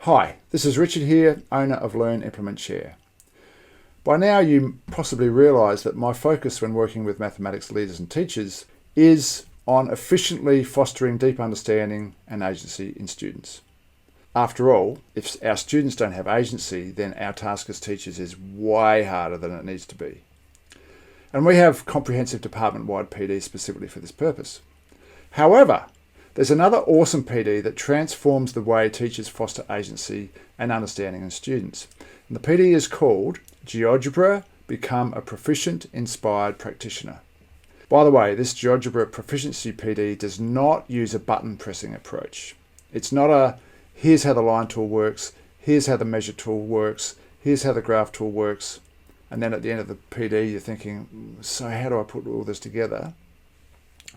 Hi, this is Richard here, owner of Learn, Implement, Share. By now you possibly realise that my focus when working with mathematics leaders and teachers is on efficiently fostering deep understanding and agency in students. After all, if our students don't have agency, then our task as teachers is way harder than it needs to be. And we have comprehensive department-wide PD specifically for this purpose. However, there's another awesome PD that transforms the way teachers foster agency and understanding in students. And the PD is called GeoGebra Become a Proficient Inspired Practitioner. By the way, this GeoGebra Proficiency PD does not use a button pressing approach. It's not a here's how the line tool works, here's how the measure tool works, here's how the graph tool works, and then at the end of the PD you're thinking, so how do I put all this together?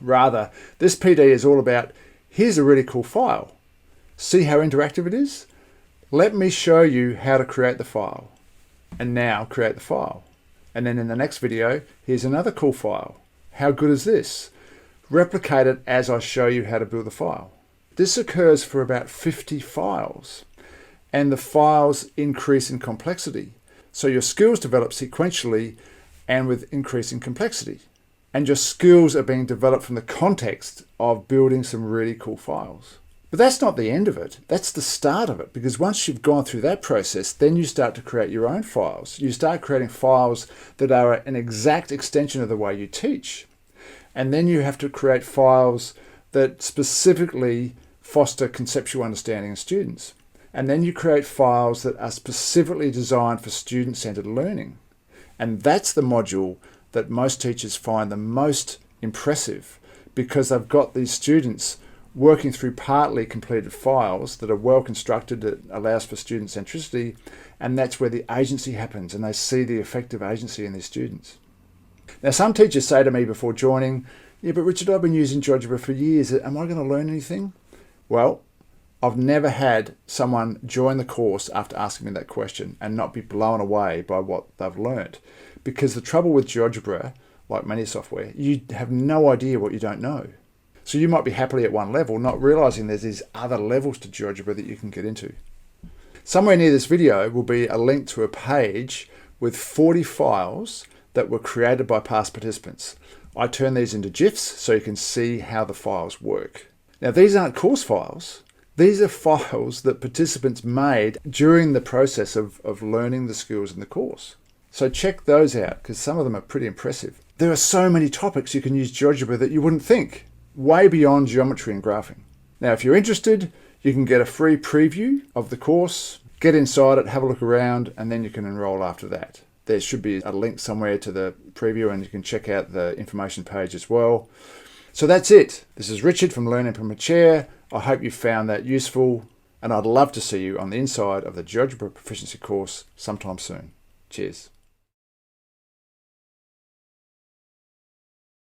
Rather, this PD is all about, here's a really cool file. See how interactive it is? Let me show you how to create the file. And now create the file. And then in the next video, here's another cool file. How good is this? Replicate it as I show you how to build the file. This occurs for about 50 files. And the files increase in complexity. So your skills develop sequentially and with increasing complexity. And your skills are being developed from the context of building some really cool files. But that's not the end of it. That's the start of it. Because once you've gone through that process, then you start to create your own files. You start creating files that are an exact extension of the way you teach. And then you have to create files that specifically foster conceptual understanding in students. And then you create files that are specifically designed for student-centered learning. And that's the module that most teachers find the most impressive, because they've got these students working through partly completed files that are well constructed, that allows for student centricity, and that's where the agency happens, and they see the effective agency in their students. Now, some teachers say to me before joining, yeah, but Richard, I've been using GeoGebra for years. Am I going to learn anything? Well, I've never had someone join the course after asking me that question and not be blown away by what they've learned. Because the trouble with GeoGebra, like many software, you have no idea what you don't know. So you might be happily at one level, not realizing there's these other levels to GeoGebra that you can get into. Somewhere near this video will be a link to a page with 40 files that were created by past participants. I turn these into GIFs so you can see how the files work. Now, these aren't course files. These are files that participants made during the process of learning the skills in the course. So check those out, because some of them are pretty impressive. There are so many topics you can use GeoGebra that you wouldn't think, way beyond geometry and graphing. Now, if you're interested, you can get a free preview of the course, get inside it, have a look around, and then you can enroll after that. There should be a link somewhere to the preview, and you can check out the information page as well. So that's it. This is Richard from Learn, Implement, Share. I hope you found that useful, and I'd love to see you on the inside of the GeoGebra Proficiency course sometime soon. Cheers.